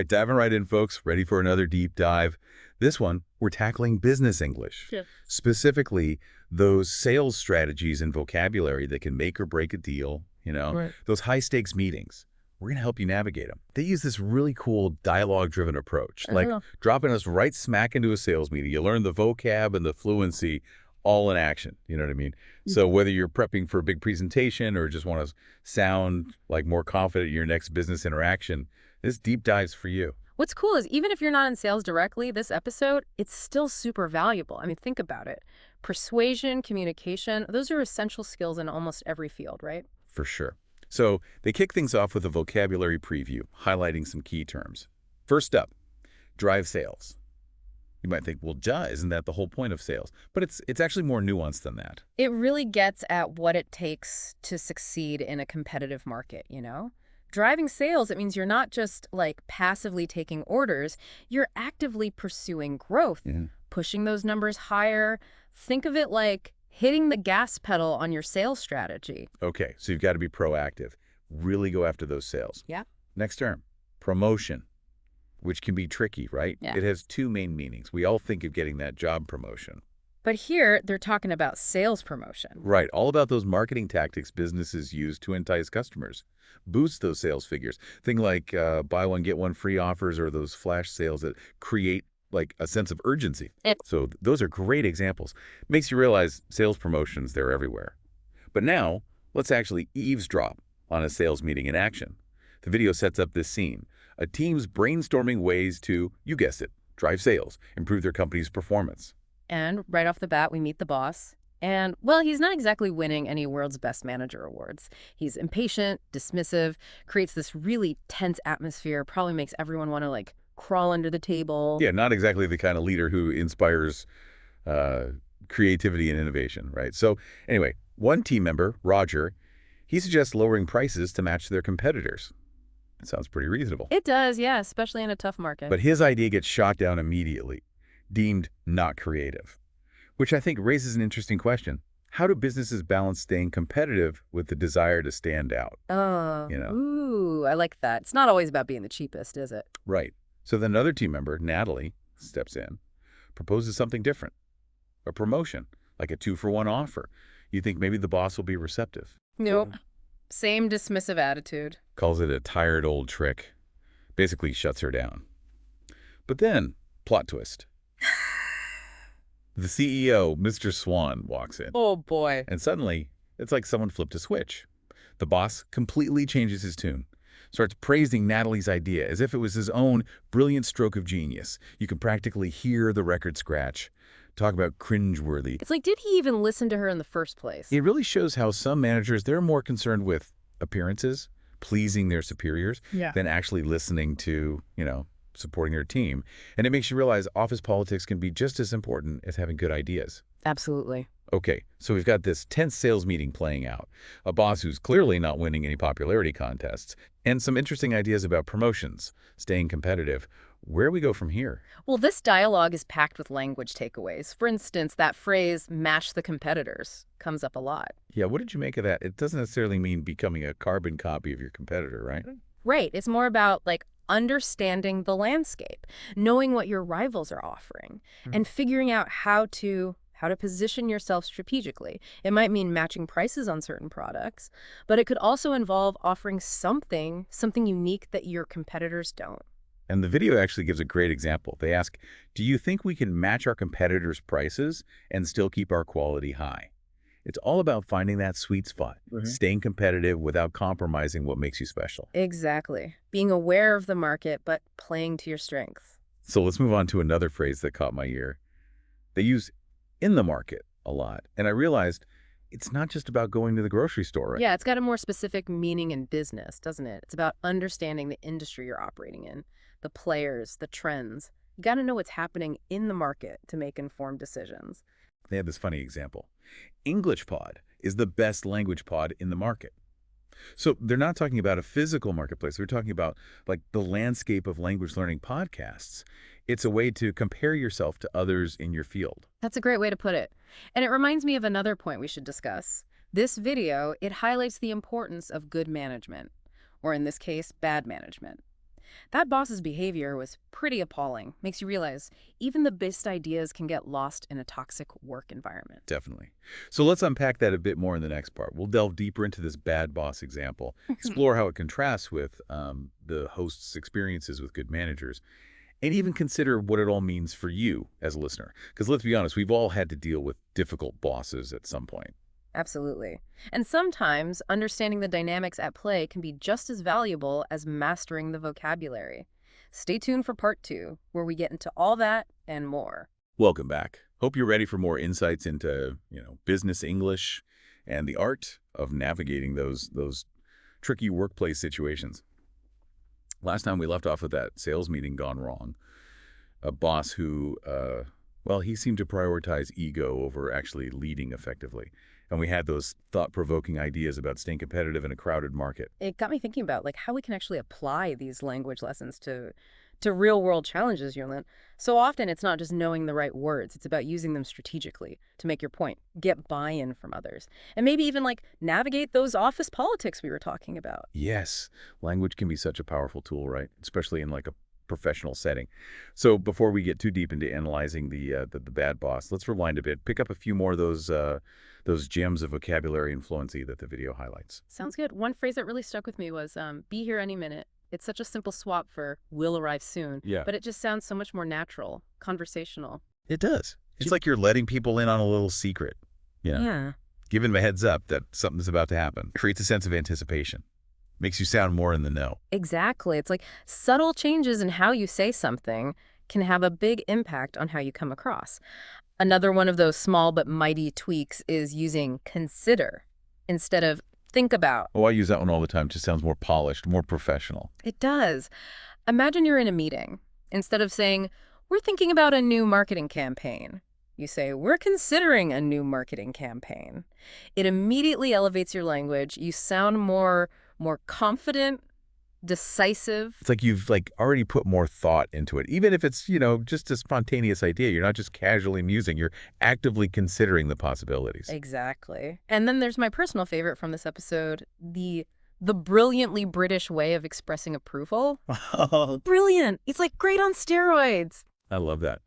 right, diving right in, folks. Ready for another deep dive? This one, we're tackling business English. Yeah. Specifically, those sales strategies and vocabulary that can make or break a deal, Right. those high-stakes meetings. We're going to help you navigate them. They use this really cool dialogue-driven approach, like Oh. dropping us right smack into a sales meeting. You learn the vocab and the fluency all in action. You know what I mean? So whether you're prepping for a big presentation or just want to sound like more confident in your next business interaction, this deep dive's for you. What's cool is even if you're not in sales directly, this episode, it's still super valuable. I mean, think about it. Persuasion, communication, those are essential skills in almost every field, right? For sure. So they kick things off with a vocabulary preview, highlighting some key terms. First up, drive sales. You might think, well, duh, isn't that the whole point of sales? But it's actually more nuanced than that. It really gets at what it takes to succeed in a competitive market, you know? Driving sales, it means you're not just like passively taking orders, you're actively pursuing growth, Yeah. pushing those numbers higher. Think of it like hitting the gas pedal on your sales strategy. Okay, so you've got to be proactive. Really go after those sales. Yeah. Next term, promotion, which can be tricky, right? Yeah. It has two main meanings. We all think of getting that job promotion. But here, they're talking about sales promotion. Right, all about those marketing tactics businesses use to entice customers, boost those sales figures. Thing like buy one, get one free offers or those flash sales that create like a sense of urgency. So those are great examples. Makes you realize sales promotions, they're everywhere. But now, let's actually eavesdrop on a sales meeting in action. The video sets up this scene. A team's brainstorming ways to, you guessed it, drive sales, improve their company's performance. And right off the bat, we meet the boss. And, well, he's not exactly winning any World's Best Manager awards. He's impatient, dismissive, creates this really tense atmosphere, probably makes everyone want to, like, crawl under the table. Yeah, not exactly the kind of leader who inspires creativity and innovation, right? So anyway, one team member, Roger, he suggests lowering prices to match their competitors. It sounds pretty reasonable. It does, yeah, especially in a tough market. But his idea gets shot down immediately, deemed not creative, which I think raises an interesting question. How do businesses balance staying competitive with the desire to stand out? Oh, You know. ooh, I like that. It's not always about being the cheapest, is it? Right. So then another team member, Natalie, steps in, proposes something different, a promotion, like a 2-for-1 offer. You think maybe the boss will be receptive. Nope. Same dismissive attitude. Calls it a tired old trick. Basically shuts her down. But then, plot twist. The CEO, Mr. Swan, walks in. Oh, boy. And suddenly, it's like someone flipped a switch. The boss completely changes his tune, starts praising Natalie's idea as if it was his own brilliant stroke of genius. You can practically hear the record scratch. Talk about cringeworthy. It's like, did he even listen to her in the first place? It really shows how some managers, they're more concerned with appearances, pleasing their superiors, Yeah. than actually listening to, supporting their team. And it makes you realize office politics can be just as important as having good ideas. Absolutely. Okay, so we've got this tense sales meeting playing out, a boss who's clearly not winning any popularity contests, and some interesting ideas about promotions, staying competitive. Where do we go from here? Well, this dialogue is packed with language takeaways. For instance, that phrase, match the competitors, comes up a lot. Yeah, what did you make of that? It doesn't necessarily mean becoming a carbon copy of your competitor, right? Right. It's more about, like, understanding the landscape, knowing what your rivals are offering, and figuring out how to position yourself strategically. It might mean matching prices on certain products, but it could also involve offering something unique that your competitors don't. And the video actually gives a great example. They ask, do you think we can match our competitors' prices and still keep our quality high? It's all about finding that sweet spot, staying competitive without compromising what makes you special. Exactly. Being aware of the market, but playing to your strengths. So let's move on to another phrase that caught my ear. They use in the market a lot. And I realized it's not just about going to the grocery store, right? Yeah, it's got a more specific meaning in business, doesn't it? It's about understanding the industry you're operating in, the players, the trends. You got to know what's happening in the market to make informed decisions. They had this funny example. EnglishPod is the best language pod in the market. So they're not talking about a physical marketplace. They're talking about like the landscape of language learning podcasts. It's a way to compare yourself to others in your field. That's a great way to put it. And it reminds me of another point we should discuss. This video, it highlights the importance of good management, or in this case, bad management. That boss's behavior was pretty appalling. Makes you realize even the best ideas can get lost in a toxic work environment. Definitely. So let's unpack that a bit more in the next part. We'll delve deeper into this bad boss example, explore how it contrasts with the host's experiences with good managers, and even consider what it all means for you as a listener. Because let's be honest, we've all had to deal with difficult bosses at some point. Absolutely. And sometimes understanding the dynamics at play can be just as valuable as mastering the vocabulary. Stay tuned for part 2, where we get into all that and more. Welcome back. Hope you're ready for more insights into, business English and the art of navigating those tricky workplace situations. Last time we left off with that sales meeting gone wrong. A boss who, he seemed to prioritize ego over actually leading effectively. And we had those thought-provoking ideas about staying competitive in a crowded market. It got me thinking about how we can actually apply these language lessons to real-world challenges, Yulin. So often it's not just knowing the right words, it's about using them strategically to make your point, get buy-in from others, and maybe even navigate those office politics we were talking about. Yes, language can be such a powerful tool, right? Especially in a professional setting. So before we get too deep into analyzing the bad boss, let's rewind a bit. Pick up a few more of those gems of vocabulary and fluency that the video highlights. Sounds good. One phrase that really stuck with me was be here any minute. It's such a simple swap for will arrive soon, Yeah, but it just sounds so much more natural, conversational. it does. It's like you're letting people in on a little secret. Yeah. Giving them a heads up that something's about to happen. Creates a sense of anticipation. Makes you sound more in the know. Exactly. It's like subtle changes in how you say something can have a big impact on how you come across. Another one of those small but mighty tweaks is using consider instead of think about. Oh, I use that one all the time. It just sounds more polished, more professional. It does. Imagine you're in a meeting. Instead of saying, we're thinking about a new marketing campaign, you say, we're considering a new marketing campaign. It immediately elevates your language. You sound more confident, decisive. It's like you've already put more thought into it. Even if it's, just a spontaneous idea. You're not just casually musing. You're actively considering the possibilities. Exactly. And then there's my personal favorite from this episode, the brilliantly British way of expressing approval. Brilliant. It's great on steroids. I love that.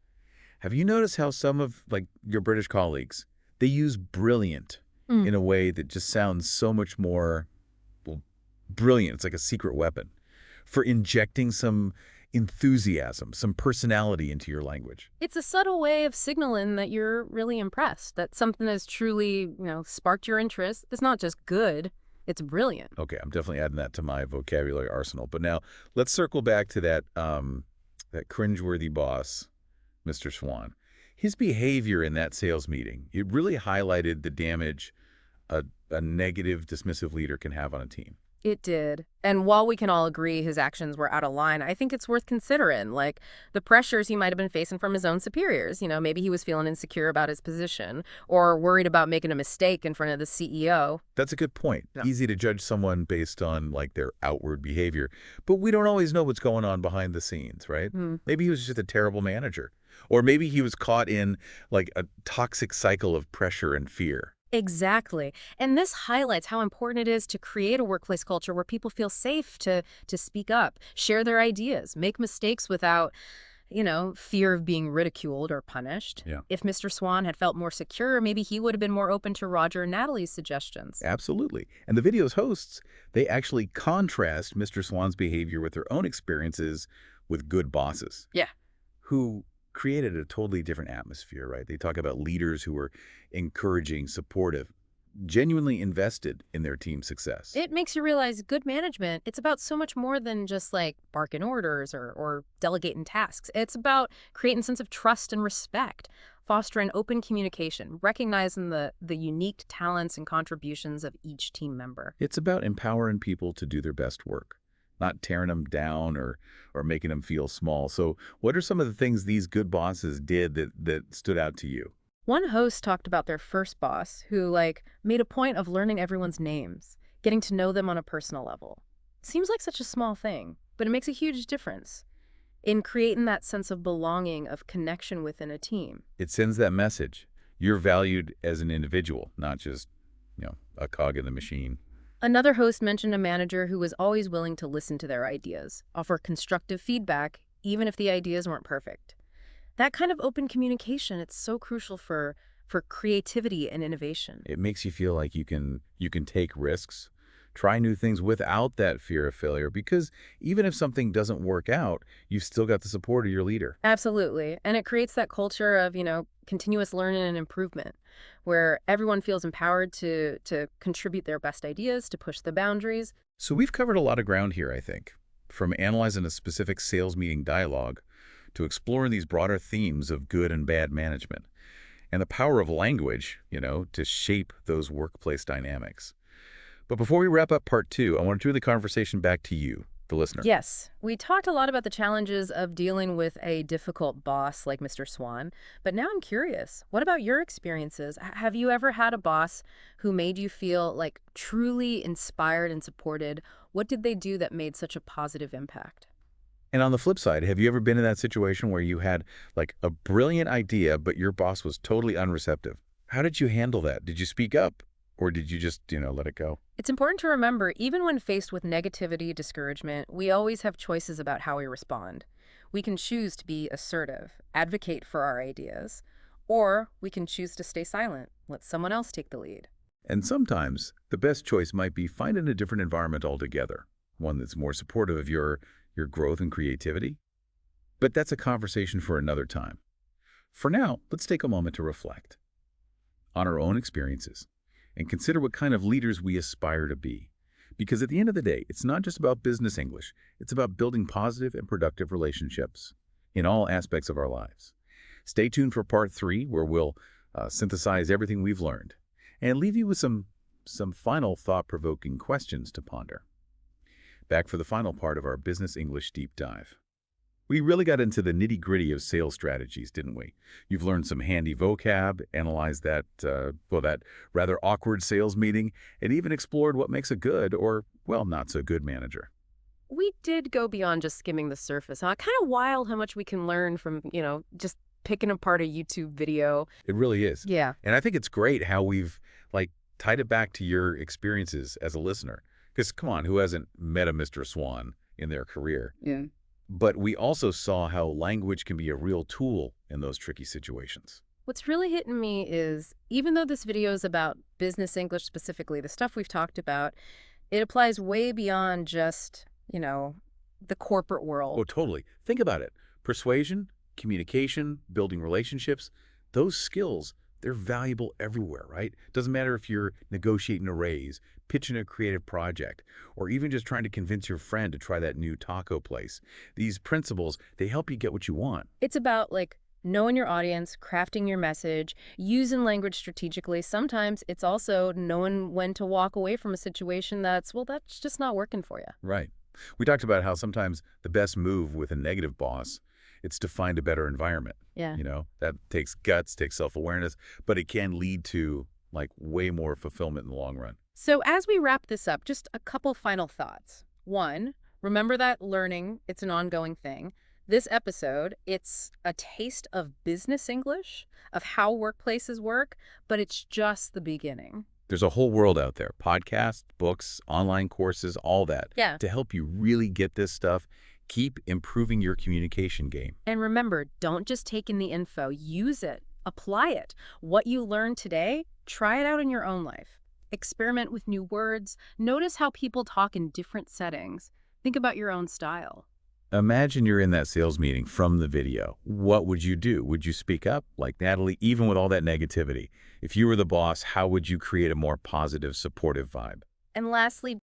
Have you noticed how some of your British colleagues, they use brilliant in a way that just sounds so much more brilliant. It's like a secret weapon for injecting some enthusiasm, some personality into your language. It's a subtle way of signaling that you're really impressed, that something has truly, sparked your interest. It's not just good, it's brilliant. Okay, I'm definitely adding that to my vocabulary arsenal. But now let's circle back to that cringeworthy boss, Mr. Swan. His behavior in that sales meeting, it really highlighted the damage a negative, dismissive leader can have on a team. It did. And while we can all agree his actions were out of line, I think it's worth considering, the pressures he might have been facing from his own superiors. Maybe he was feeling insecure about his position or worried about making a mistake in front of the CEO. That's a good point. Yeah. Easy to judge someone based on their outward behavior, but we don't always know what's going on behind the scenes, right? Maybe he was just a terrible manager, or maybe he was caught in a toxic cycle of pressure and fear. Exactly. And this highlights how important it is to create a workplace culture where people feel safe to speak up, share their ideas, make mistakes without, fear of being ridiculed or punished. Yeah. If Mr. Swan had felt more secure, maybe he would have been more open to Roger and Natalie's suggestions. Absolutely. And the video's hosts, they actually contrast Mr. Swan's behavior with their own experiences with good bosses. Yeah. Who created a totally different atmosphere, right? They talk about leaders who were encouraging, supportive, genuinely invested in their team's success. It makes you realize good management, it's about so much more than just barking orders or delegating tasks. It's about creating a sense of trust and respect, fostering open communication, recognizing the unique talents and contributions of each team member. It's about empowering people to do their best work, not tearing them down or making them feel small. So what are some of the things these good bosses did that stood out to you? One host talked about their first boss who, made a point of learning everyone's names, getting to know them on a personal level. Seems like such a small thing, but it makes a huge difference in creating that sense of belonging, of connection within a team. It sends that message. You're valued as an individual, not just, a cog in the machine. Another host mentioned a manager who was always willing to listen to their ideas, offer constructive feedback, even if the ideas weren't perfect. That kind of open communication, it's so crucial for creativity and innovation. It makes you feel like you can take risks, try new things without that fear of failure, because even if something doesn't work out, you've still got the support of your leader. Absolutely. And it creates that culture of, continuous learning and improvement where everyone feels empowered to contribute their best ideas, to push the boundaries. So we've covered a lot of ground here, I think, from analyzing a specific sales meeting dialogue to exploring these broader themes of good and bad management and the power of language, to shape those workplace dynamics. But before we wrap up part two, I want to turn the conversation back to you, the listener. Yes, we talked a lot about the challenges of dealing with a difficult boss like Mr. Swan, but now I'm curious, what about your experiences? Have you ever had a boss who made you feel like truly inspired and supported? What did they do that made such a positive impact? And on the flip side, have you ever been in that situation where you had like a brilliant idea, but your boss was totally unreceptive? How did you handle that? Did you speak up or did you just, let it go? It's important to remember, even when faced with negativity, discouragement, we always have choices about how we respond. We can choose to be assertive, advocate for our ideas, or we can choose to stay silent, let someone else take the lead. And sometimes the best choice might be finding a different environment altogether, one that's more supportive of your growth and creativity. But that's a conversation for another time. For now, let's take a moment to reflect on our own experiences and consider what kind of leaders we aspire to be. Because at the end of the day, it's not just about business English. It's about building positive and productive relationships in all aspects of our lives. Stay tuned for part three, where we'll synthesize everything we've learned and leave you with some final thought-provoking questions to ponder. Back for the final part of our Business English Deep Dive. We really got into the nitty-gritty of sales strategies, didn't we? You've learned some handy vocab, analyzed that rather awkward sales meeting, and even explored what makes a good or, well, not so good manager. We did go beyond just skimming the surface, huh? Kind of wild how much we can learn from, just picking apart a YouTube video. It really is. Yeah. And I think it's great how we've, tied it back to your experiences as a listener. Because, come on, who hasn't met a Mr. Swan in their career? Yeah. But we also saw how language can be a real tool in those tricky situations. What's really hitting me is, even though this video is about business English specifically, the stuff we've talked about, it applies way beyond just, the corporate world. Oh, totally. Think about it. Persuasion, communication, building relationships, those skills, they're valuable everywhere, right? Doesn't matter if you're negotiating a raise, pitching a creative project, or even just trying to convince your friend to try that new taco place. These principles, they help you get what you want. It's about, knowing your audience, crafting your message, using language strategically. Sometimes it's also knowing when to walk away from a situation that's just not working for you. Right. We talked about how sometimes the best move with a negative boss, it's to find a better environment. Yeah. That takes guts, takes self-awareness, but it can lead to way more fulfillment in the long run. So as we wrap this up, just a couple final thoughts. One, remember that learning, it's an ongoing thing. This episode, it's a taste of business English, of how workplaces work, but it's just the beginning. There's a whole world out there, podcasts, books, online courses, all that, to help you really get this stuff. Keep improving your communication game. And remember, don't just take in the info, use it, apply it. What you learn today, try it out in your own life. Experiment with new words. Notice how people talk in different settings. Think about your own style. Imagine you're in that sales meeting from the video. What would you do? Would you speak up like Natalie, even with all that negativity? If you were the boss, how would you create a more positive, supportive vibe? And lastly,